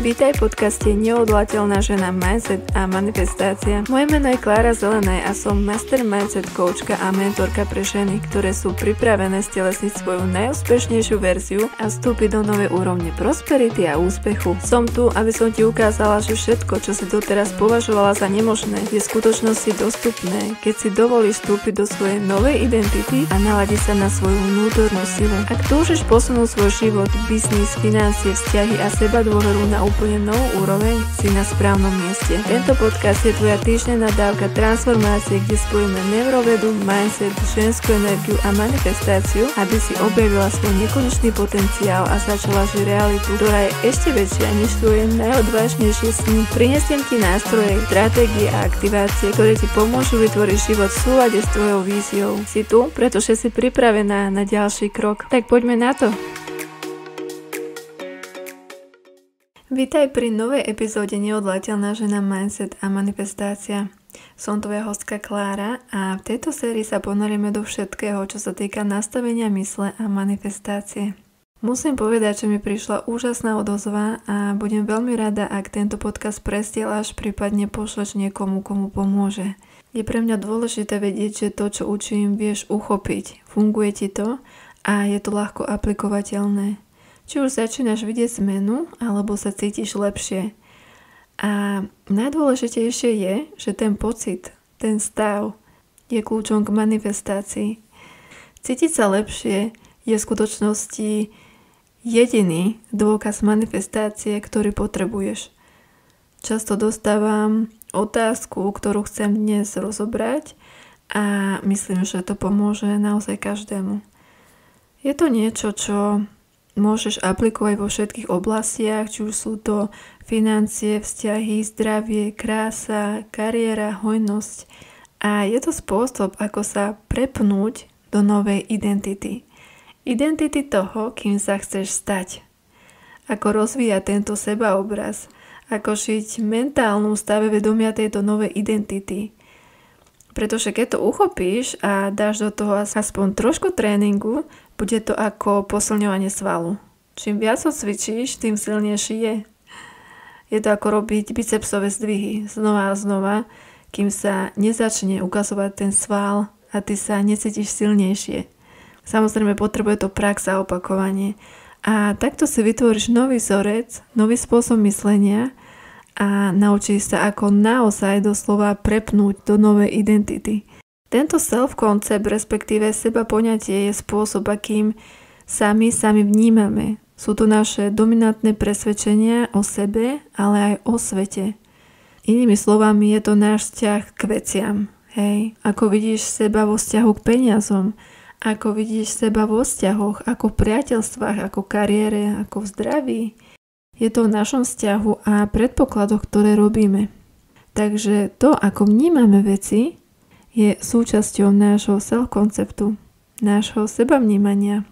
Vítaj v podcaste Neodolateľná žena Mindset a manifestácia. Moje meno je Klára Zelenej a som Master Mindset coachka a mentorka pre ženy, ktoré sú pripravené stelesniť svoju najúspešnejšiu verziu a vstúpiť do novej úrovne prosperity a úspechu. Som tu, aby som ti ukázala, že všetko, čo si doteraz považovala za nemožné, je v skutočnosti dostupné, keď si dovolíš vstúpiť do svojej novej identity a naladiť sa na svoju vnútornú silu. Ak túžiš posunúť svoj život, biznis, financie, vzťahy a seba dôveru na úplne novú úroveň, si na správnom mieste. Tento podcast je tvoja týždenná dávka transformácie, kde spojíme neurovedu, mindset, ženskú energiu a manifestáciu, aby si objavila svoj nekonečný potenciál a začala žiť realitu, ktorá je ešte väčšia než tvoje najodvážnejšie sny. Prinesiem ti nástroje, stratégie a aktivácie, ktoré ti pomôžu vytvoriť život v súlade s tvojou víziou. Si tu, pretože si pripravená na ďalší krok. Tak poďme na to. Vítaj pri novej epizóde Neodolateľná žena Mindset a manifestácia. Som tvoja hostka Klára a v tejto sérii sa ponoríme do všetkého, čo sa týka nastavenia mysle a manifestácie. Musím povedať, že mi prišla úžasná odozva a budem veľmi rada, ak tento podcast prestieľaš, prípadne pošleš niekomu, komu pomôže. Je pre mňa dôležité vedieť, že to, čo učím, vieš uchopiť. Funguje ti to a je to ľahko aplikovateľné. Či už začínaš vidieť zmenu, alebo sa cítiš lepšie. A najdôležitejšie je, že ten pocit, ten stav je kľúčom k manifestácii. Cítiť sa lepšie je v skutočnosti jediný dôkaz manifestácie, ktorý potrebuješ. Často dostávam otázku, ktorú chcem dnes rozobrať a myslím, že to pomôže naozaj každému. Je to niečo, čo môžeš aplikovať vo všetkých oblastiach, či už sú to financie, vzťahy, zdravie, krása, kariéra, hojnosť. A je to spôsob, ako sa prepnúť do novej identity. Identity toho, kým sa chceš stať. Ako rozvíjať tento sebaobraz. Ako žiť mentálnu stave vedomia tejto novej identity. Pretože keď to uchopíš a dáš do toho aspoň trošku tréningu, bude to ako posilňovanie svalu. Čím viac ho cvičíš, tým silnejší je. Je to ako robiť bicepsové zdvihy znova a znova, kým sa nezačne ukazovať ten sval a ty sa necítiš silnejšie. Samozrejme potrebuje to prax a opakovanie. A takto si vytvoríš nový vzorec, nový spôsob myslenia a naučíš sa ako naozaj doslova prepnúť do novej identity. Tento self-koncept, respektíve seba poňatie je spôsob, akým sami vnímame. Sú to naše dominantné presvedčenia o sebe, ale aj o svete. Inými slovami je to náš vzťah k veciam. Hej. Ako vidíš seba vo vzťahu k peniazom, ako vidíš seba vo vzťahoch, ako v priateľstvách, ako v kariére, ako v zdraví. Je to v našom vzťahu a predpokladoch, ktoré robíme. Takže to, ako vnímame veci, je súčasťou nášho self-konceptu, nášho sebavnímania.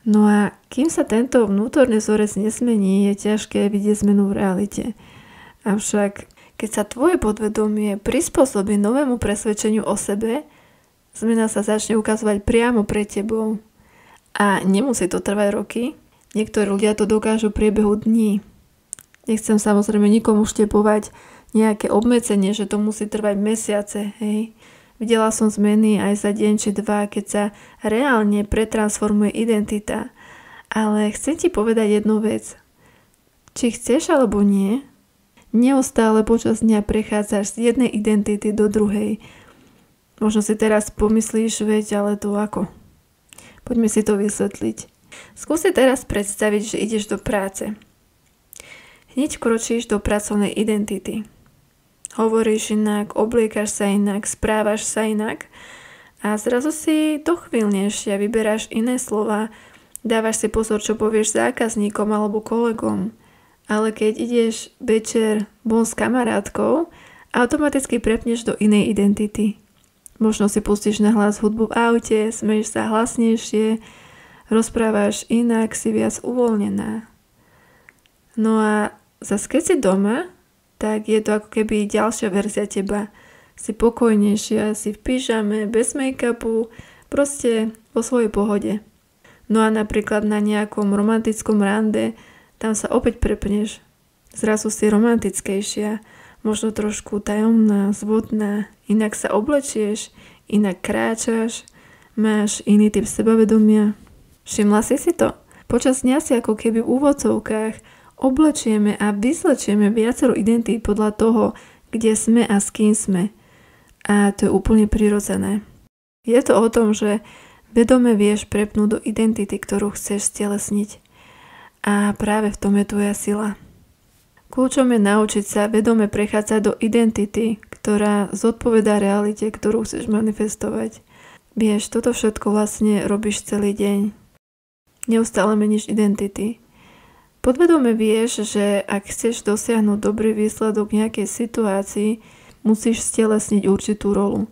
No a kým sa tento vnútorný vzorec nesmení, je ťažké vidieť zmenu v realite. Avšak, keď sa tvoje podvedomie prispôsobí novému presvedčeniu o sebe, zmena sa začne ukazovať priamo pred tebou. A nemusí to trvať roky. Niektorí ľudia to dokážu v priebehu dní. Nechcem samozrejme nikomu štepovať nejaké obmedzenie, že to musí trvať mesiace, hej. Videla som zmeny aj za deň či dva, keď sa reálne pretransformuje identita. Ale chcem ti povedať jednu vec. Či chceš alebo nie, neustále počas dňa prechádzaš z jednej identity do druhej. Možno si teraz pomyslíš, veď, ale to ako? Poďme si to vysvetliť. Skús si teraz predstaviť, že ideš do práce. Hneď kročíš do pracovnej identity. Hovoríš inak, obliekaš sa inak, správaš sa inak a zrazu si dochvíľnejšia, vyberáš iné slova, dávaš si pozor, čo povieš zákazníkom alebo kolegom. Ale keď ideš večer von s kamarátkou, automaticky prepneš do inej identity. Možno si pustíš nahlas hudbu v aute, smeješ sa hlasnejšie, rozprávaš inak, si viac uvoľnená. No a zase keď si doma, tak je to ako keby ďalšia verzia teba. Si pokojnejšia, si v pyžame, bez make-upu, proste vo svojej pohode. No a napríklad na nejakom romantickom rande Tam sa opäť prepneš. Zrazu si romantickejšia, možno trošku tajomná, zvodná, inak sa oblečieš, inak kráčaš, máš iný typ sebavedomia. Všimla si to? Počas dňa si ako keby v úvodzovkách oblečieme a vyzlečieme viacero identít podľa toho, kde sme a s kým sme. A to je úplne prirodzené. Je to o tom, že vedome vieš prepnúť do identity, ktorú chceš stelesniť. A práve v tom je tvoja sila. Kľúčom je naučiť sa vedome prechádzať do identity, ktorá zodpovedá realite, ktorú chceš manifestovať. Vieš, toto všetko vlastne robíš celý deň. Neustále meníš identity. Podvedome vieš, že ak chceš dosiahnuť dobrý výsledok v nejakej situácii, musíš stelesniť určitú rolu.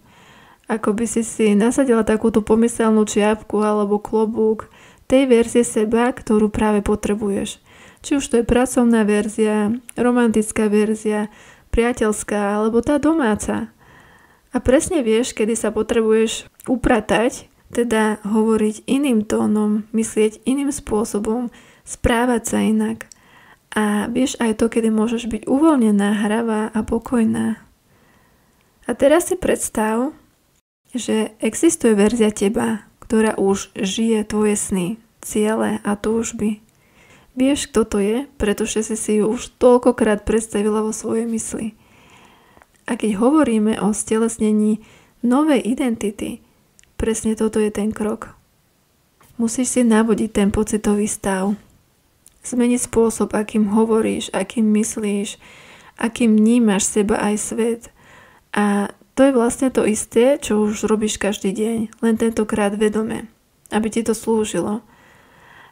Ako by si nasadila takúto pomyselnú čiapku alebo klobúk tej verzie seba, ktorú práve potrebuješ. Či už to je pracovná verzia, romantická verzia, priateľská alebo tá domáca. A presne vieš, kedy sa potrebuješ upratať, teda hovoriť iným tónom, myslieť iným spôsobom, správať sa inak. A vieš aj to, kedy môžeš byť uvoľnená, hravá a pokojná. A teraz si predstav, že existuje verzia teba, ktorá už žije tvoje sny, ciele a túžby. Vieš, kto to je, pretože si ju už toľkokrát predstavila vo svojej mysli. A keď hovoríme o stelesnení novej identity, presne toto je ten krok. Musíš si navodiť ten pocitový stav. Zmeniť spôsob, akým hovoríš, akým myslíš, akým vnímaš seba aj svet. A to je vlastne to isté, čo už robíš každý deň, len tentokrát vedome, aby ti to slúžilo,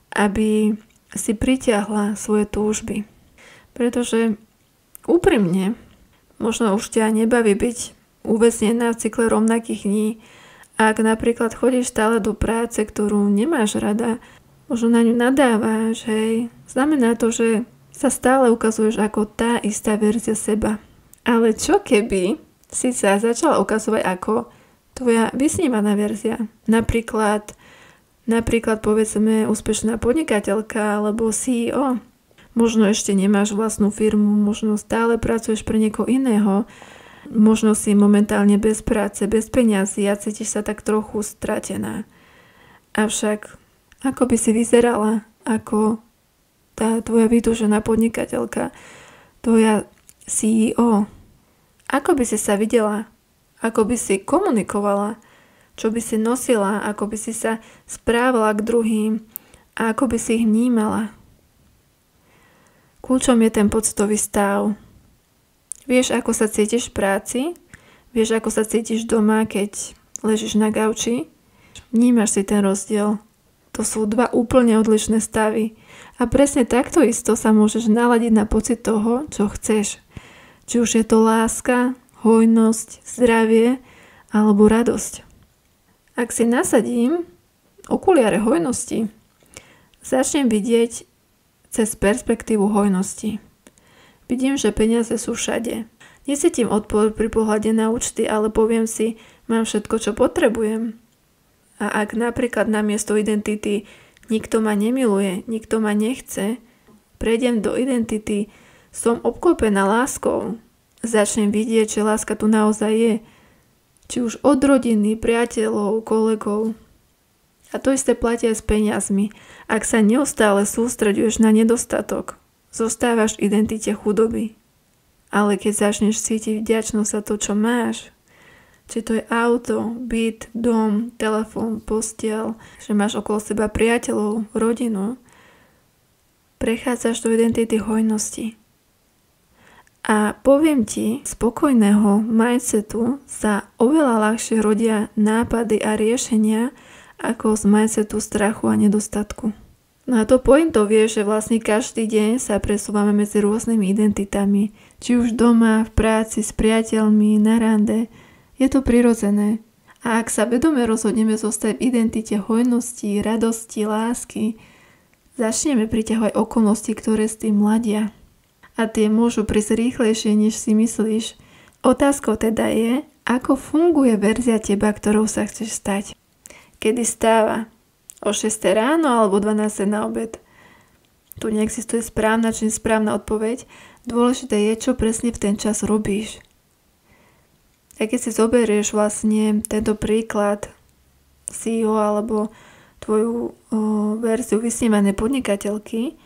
aby si pritiahla svoje túžby. Pretože úprimne, možno už ťa nebaví byť uväznená v cykle rovnakých dní, ak napríklad chodíš stále do práce, ktorú nemáš rada, možno na ňu nadávaš, hej, znamená to, že sa stále ukazuješ ako tá istá verzia seba. Ale čo keby si sa začala ukazovať ako tvoja vysnívaná verzia. Napríklad povedzme úspešná podnikateľka alebo CEO. Možno ešte nemáš vlastnú firmu, možno stále pracuješ pre niekoho iného, možno si momentálne bez práce, bez peňazí a cítiš sa tak trochu stratená. Avšak ako by si vyzerala ako tá tvoja vytúžená podnikateľka, tvoja CEO? Ako by si sa videla? Ako by si komunikovala? Čo by si nosila? Ako by si sa správala k druhým? A ako by si ich vnímala? Kľúčom je ten pocitový stav. Vieš, ako sa cítiš v práci? Vieš, ako sa cítiš doma, keď ležíš na gauči? Vnímaš si ten rozdiel. To sú dva úplne odlišné stavy. A presne takto isto sa môžeš naladiť na pocit toho, čo chceš. Či už je to láska, hojnosť, zdravie alebo radosť. Ak si nasadím okuliare hojnosti, začnem vidieť cez perspektívu hojnosti. Vidím, že peniaze sú všade. Necítim odpor pri pohľade na účty, ale poviem si, mám všetko, čo potrebujem. A ak napríklad namiesto identity nikto ma nemiluje, nikto ma nechce, prejdem do identity som obklopená láskou. Začnem vidieť, že láska tu naozaj je. Či už od rodiny, priateľov, kolegov. A to isté platia aj s peniazmi. Ak sa neustále sústreďuješ na nedostatok, zostávaš v identite chudoby. Ale keď začneš cítiť vďačnosť za to, čo máš, či to je auto, byt, dom, telefón, posteľ, že máš okolo seba priateľov, rodinu, prechádzaš do identity hojnosti. A poviem ti, spokojného mindsetu sa oveľa ľahšie rodia nápady a riešenia ako z mindsetu strachu a nedostatku. No a to pointou vie, že vlastne každý deň sa presúvame medzi rôznymi identitami. Či už doma, v práci, s priateľmi, na rande. Je to prirodzené. A ak sa vedome rozhodneme zostať v identite hojnosti, radosti, lásky, začneme priťahovať okolnosti, ktoré s tým mladia. A tie môžu prísť rýchlejšie, než si myslíš. Otázkou teda je, ako funguje verzia teba, ktorou sa chceš stať. Kedy stáva? O 6 ráno alebo 12 na obed? Tu neexistuje správna či nesprávna odpoveď. Dôležité je, čo presne v ten čas robíš. A keď si zoberieš vlastne tento príklad CEO alebo tvoju verziu vysnívanej podnikateľky,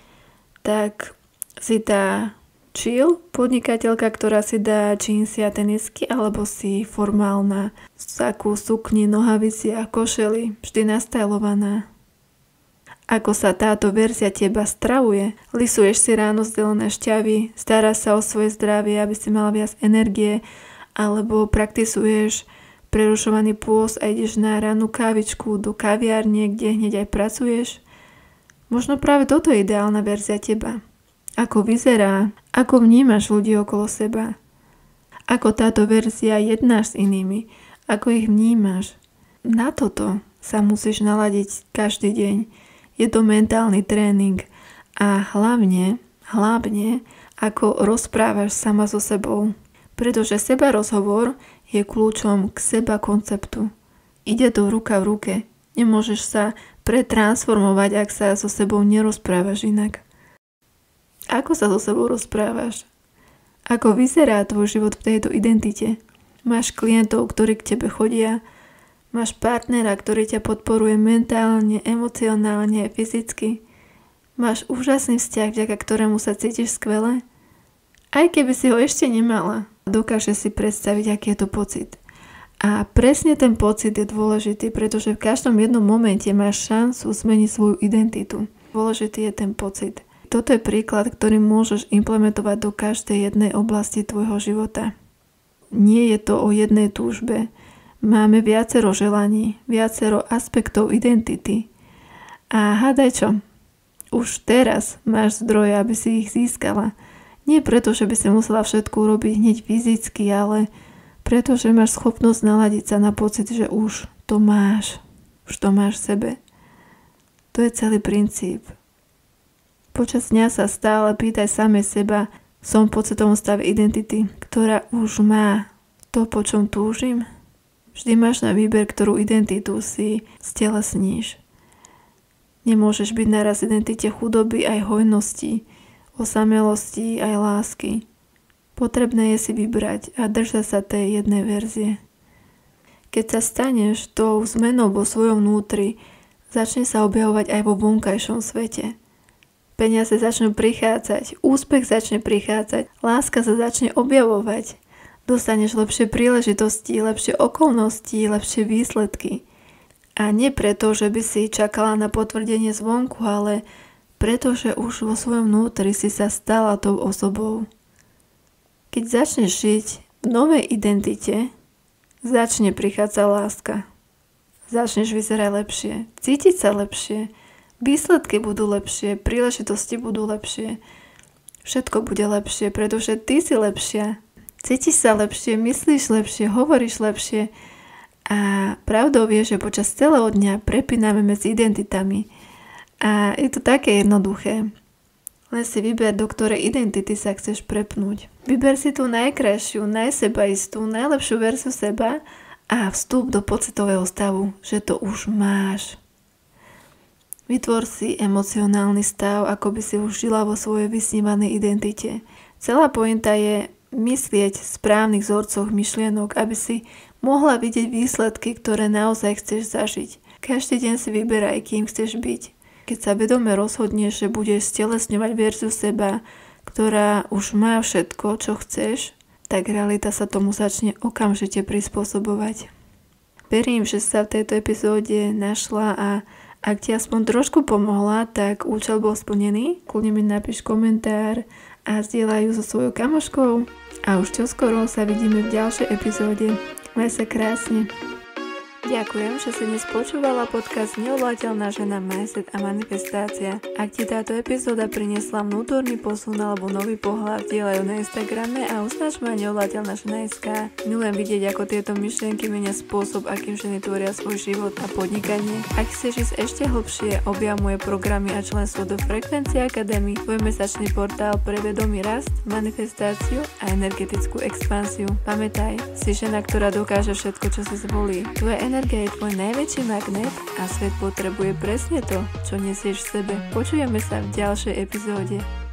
tak si tá chill podnikateľka, ktorá si dá džínsy a tenisky, alebo si formálna sakú, sukni, nohavici a košely, vždy nastajlovaná. Ako sa táto verzia teba stravuje? Lisuješ si ráno zdelené šťavy, staráš sa o svoje zdravie, aby si mala viac energie, alebo praktizuješ prerušovaný pôst a ideš na rannú kávičku do kaviárne, kde hneď aj pracuješ? Možno práve toto je ideálna verzia teba. Ako vyzerá, ako vnímaš ľudí okolo seba. Ako táto verzia jednáš s inými, ako ich vnímaš. Na toto sa musíš naladiť každý deň. Je to mentálny tréning a hlavne, ako rozprávaš sama so sebou. Pretože seba rozhovor je kľúčom k seba konceptu. Ide to ruka v ruke. Nemôžeš sa pretransformovať, ak sa so sebou nerozprávaš inak. Ako sa so sebou rozprávaš? Ako vyzerá tvoj život v tejto identite? Máš klientov, ktorí k tebe chodia? Máš partnera, ktorý ťa podporuje mentálne, emocionálne, fyzicky? Máš úžasný vzťah, vďaka ktorému sa cítiš skvele? Aj keby si ho ešte nemala, dokáže si predstaviť, aký je to pocit. A presne ten pocit je dôležitý, pretože v každom jednom momente máš šancu zmeniť svoju identitu. Dôležitý je ten pocit. Toto je príklad, ktorý môžeš implementovať do každej jednej oblasti tvojho života. Nie je to o jednej túžbe. Máme viacero želaní, viacero aspektov identity. A hádaj čo? Už teraz máš zdroje, aby si ich získala. Nie preto, že by si musela všetko urobiť hneď fyzicky, ale preto, že máš schopnosť naladiť sa na pocit, že už to máš. Už to máš v sebe. To je celý princíp. Počas dňa sa stále pýtaj samej seba, som v pocitovom stave identity, ktorá už má to, po čom túžim? Vždy máš na výber, ktorú identitu si stelesníš. Nemôžeš byť naraz v identite chudoby aj hojnosti, osamelosti aj lásky. Potrebné je si vybrať a držať sa tej jednej verzie. Keď sa staneš tou zmenou vo svojom vnútri, začne sa objavovať aj vo vonkajšom svete. Peniaze začnú prichádzať, úspech začne prichádzať, láska sa začne objavovať. Dostaneš lepšie príležitosti, lepšie okolnosti, lepšie výsledky. A nie preto, že by si čakala na potvrdenie zvonku, ale preto, že už vo svojom vnútri si sa stala tou osobou. Keď začneš žiť v novej identite, začne prichádzať láska. Začneš vyzerať lepšie, cítiť sa lepšie, výsledky budú lepšie, príležitosti budú lepšie. Všetko bude lepšie, pretože ty si lepšia. Cítiš sa lepšie, myslíš lepšie, hovoríš lepšie a pravdou je, že počas celého dňa prepíname medzi identitami a je to také jednoduché. Len si vyber, do ktorej identity sa chceš prepnúť. Vyber si tú najkrajšiu, najsebaistú, najlepšiu verziu seba a vstup do pocitového stavu, že to už máš. Vytvor si emocionálny stav, ako by si už žila vo svojej vysnívanej identite. Celá pointa je myslieť v správnych vzorcoch myšlienok, aby si mohla vidieť výsledky, ktoré naozaj chceš zažiť. Každý deň si vyberaj, kým chceš byť. Keď sa vedome rozhodneš, že budeš stelesňovať verziu seba, ktorá už má všetko, čo chceš, tak realita sa tomu začne okamžite prispôsobovať. Verím, že sa v tejto epizóde našla a ak ti aspoň trošku pomohla, tak účel bol splnený. Kľudne mi napíš komentár a zdieľaj ju so svojou kamoškou. A už čoskoro sa vidíme v ďalšej epizóde. Maj sa krásne. Ďakujem, že si dnes počúvala podcast Neodolateľná žena, mindset a manifestácia. Ak ti táto epizóda priniesla vnútorný posun alebo nový pohľad, dielajú na Instagrame a uznáš ma Neodolateľná žena.sk. Milujem vidieť, ako tieto myšlienky menia spôsob, akým ženy tvoria svoj život a podnikanie. Ak chceš ísť ešte hlbšie, objav moje programy a členstvo do Frekvencie Academy, tvoj mesačný portál pre vedomý rast, manifestáciu a energetickú expanziu. Pamätaj, si žena, ktorá dokáže všetko, čo si zvolí. Tvoja energia je tvoj najväčší magnet a svet potrebuje presne to, čo nesieš v sebe. Počujeme sa v ďalšej epizóde.